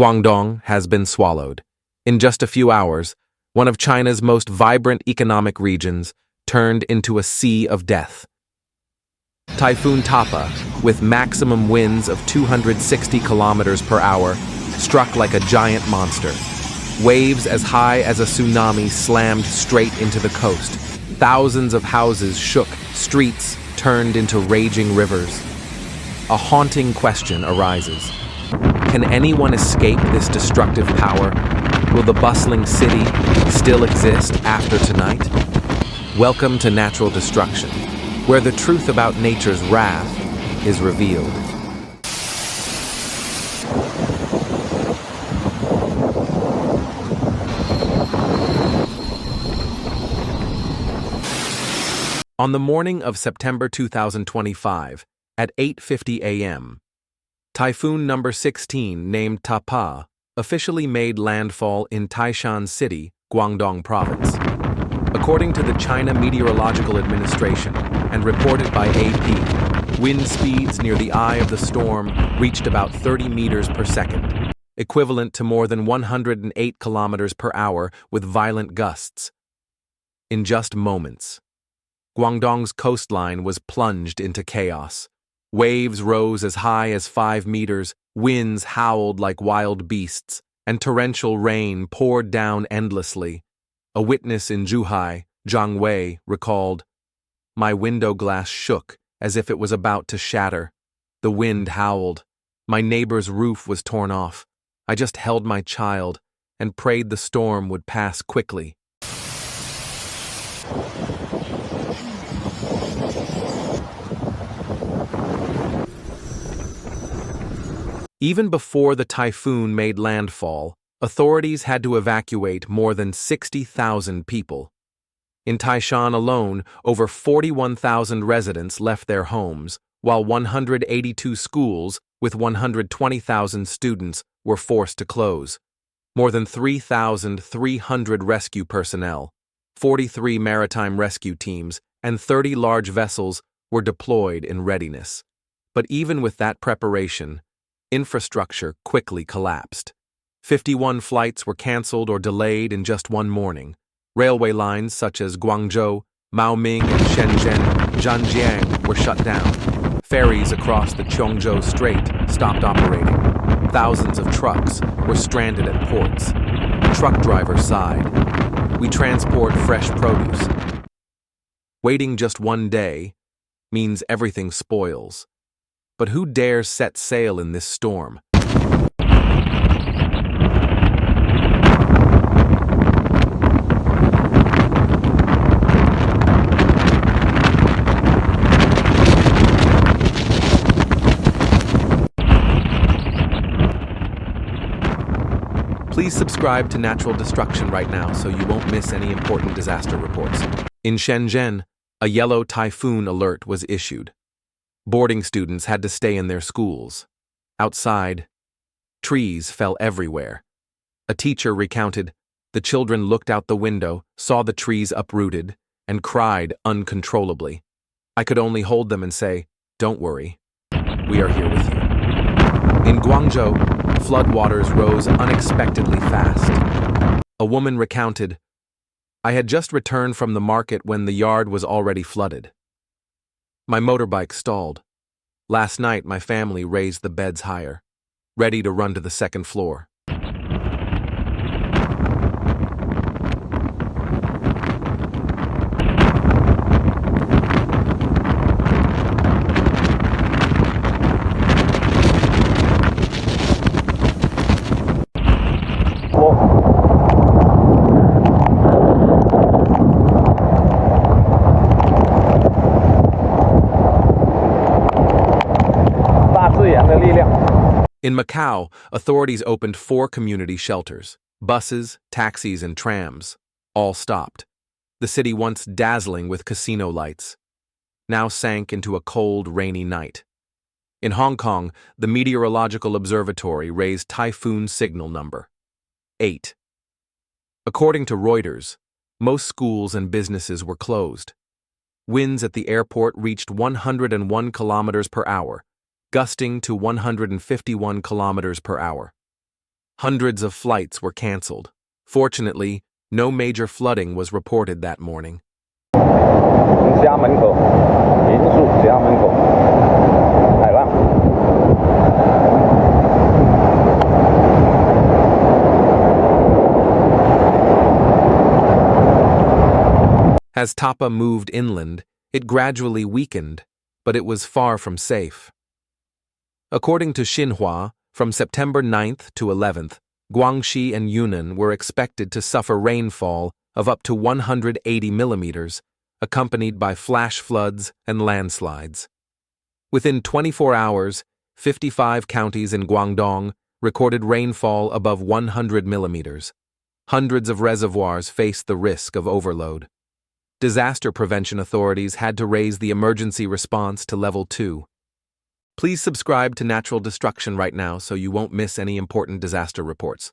Guangdong has been swallowed. In just a few hours, one of China's most vibrant economic regions turned into a sea of death. Typhoon Tapah, with maximum winds of 260 kilometers per hour, struck like a giant monster. Waves as high as a tsunami slammed straight into the coast. Thousands of houses shook, streets turned into raging rivers. A haunting question arises. Can anyone escape this destructive power? Will the bustling city still exist after tonight? Welcome to Natural Destruction, where the truth about nature's wrath is revealed. On the morning of September 2025, at 8:50 a.m., Typhoon number 16, named Tapah, officially made landfall in Taishan City, Guangdong Province. According to the China Meteorological Administration and reported by AP, wind speeds near the eye of the storm reached about 30 meters per second, equivalent to more than 108 kilometers per hour with violent gusts. In just moments, Guangdong's coastline was plunged into chaos. Waves rose as high as 5 meters, winds howled like wild beasts, and torrential rain poured down endlessly. A witness in Zhuhai, Zhang Wei, recalled, "My window glass shook as if it was about to shatter. The wind howled. My neighbor's roof was torn off. I just held my child and prayed the storm would pass quickly." Even before the typhoon made landfall, authorities had to evacuate more than 60,000 people. In Taishan alone, over 41,000 residents left their homes, while 182 schools with 120,000 students were forced to close. More than 3,300 rescue personnel, 43 maritime rescue teams, and 30 large vessels were deployed in readiness. But even with that preparation, infrastructure quickly collapsed. 51 flights were canceled or delayed in just one morning. Railway lines such as Guangzhou, Maoming, and Shenzhen, Zhanjiang were shut down. Ferries across the Guangzhou Strait stopped operating. Thousands of trucks were stranded at ports. Truck drivers sighed. "We transport fresh produce." Waiting just one day means everything spoils. But who dares set sail in this storm? Please subscribe to Natural Destruction right now so you won't miss any important disaster reports. In Shenzhen, a yellow typhoon alert was issued. Boarding students had to stay in their schools. Outside, trees fell everywhere. A teacher recounted, "The children looked out the window, saw the trees uprooted, and cried uncontrollably. I could only hold them and say, 'Don't worry, we are here with you.'" In Guangzhou, floodwaters rose unexpectedly fast. A woman recounted, "I had just returned from the market when the yard was already flooded. My motorbike stalled. Last night, my family raised the beds higher, ready to run to the second floor." In Macau, authorities opened 4 community shelters. Buses, taxis, and trams all stopped. The city, once dazzling with casino lights, now sank into a cold, rainy night. In Hong Kong, the Meteorological Observatory raised typhoon signal number 8. According to Reuters, most schools and businesses were closed. Winds at the airport reached 101 kilometers per hour, gusting to 151 kilometers per hour. Hundreds of flights were canceled. Fortunately, no major flooding was reported that morning. 家门口，民宿家门口，海浪。 As Tapah moved inland, it gradually weakened, but it was far from safe. According to Xinhua, from September 9th to 11th, Guangxi and Yunnan were expected to suffer rainfall of up to 180 millimeters, accompanied by flash floods and landslides. Within 24 hours, 55 counties in Guangdong recorded rainfall above 100 millimeters. Hundreds of reservoirs faced the risk of overload. Disaster prevention authorities had to raise the emergency response to level 2. Please subscribe to Natural Destruction right now so you won't miss any important disaster reports.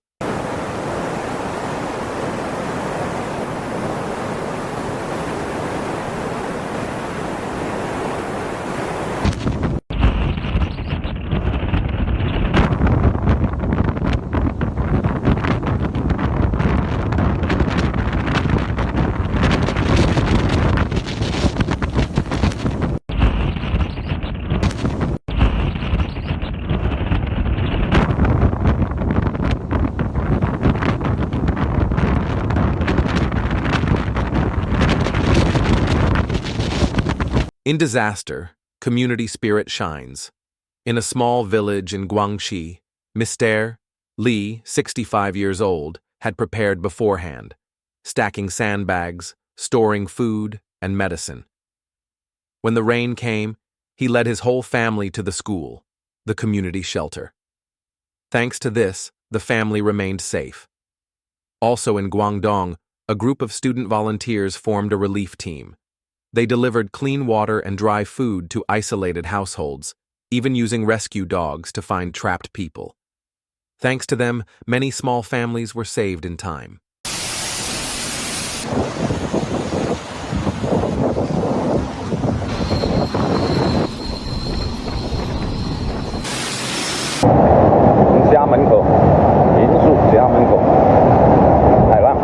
In disaster, community spirit shines. In a small village in Guangxi, Mr. Li, 65 years old, had prepared beforehand, stacking sandbags, storing food and medicine. When the rain came, he led his whole family to the school, the community shelter. Thanks to this, the family remained safe. Also in Guangdong, a group of student volunteers formed a relief team. They delivered clean water and dry food to isolated households, even using rescue dogs to find trapped people. Thanks to them, many small families were saved in time.家门口，民宿家门口，海浪。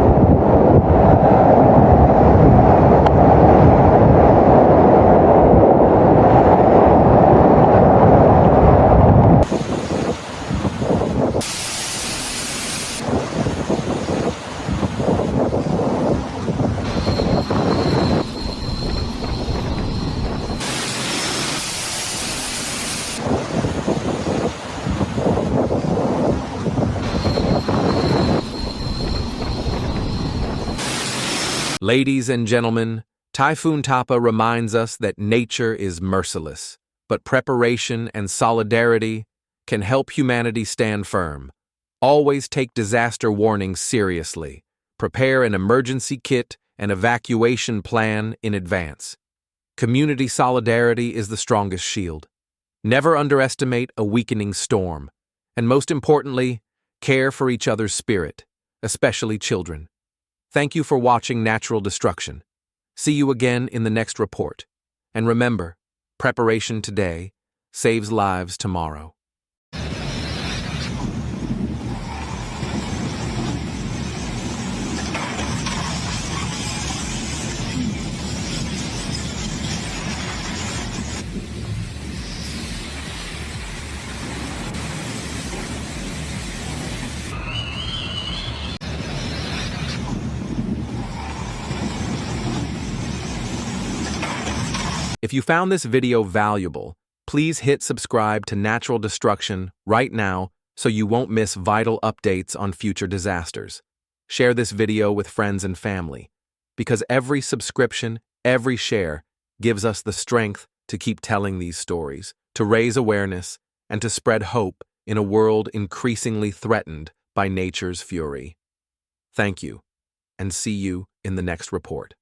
Ladies and gentlemen, Typhoon Tapah reminds us that nature is merciless, but preparation and solidarity can help humanity stand firm. Always take disaster warnings seriously. Prepare an emergency kit and evacuation plan in advance. Community solidarity is the strongest shield. Never underestimate a weakening storm. And most importantly, care for each other's spirit, especially children. Thank you for watching Natural Destruction. See you again in the next report. And remember, preparation today saves lives tomorrow. If you found this video valuable, please hit subscribe to Natural Destruction right now so you won't miss vital updates on future disasters. Share this video with friends and family, because every subscription, every share, gives us the strength to keep telling these stories, to raise awareness, and to spread hope in a world increasingly threatened by nature's fury. Thank you, and see you in the next report.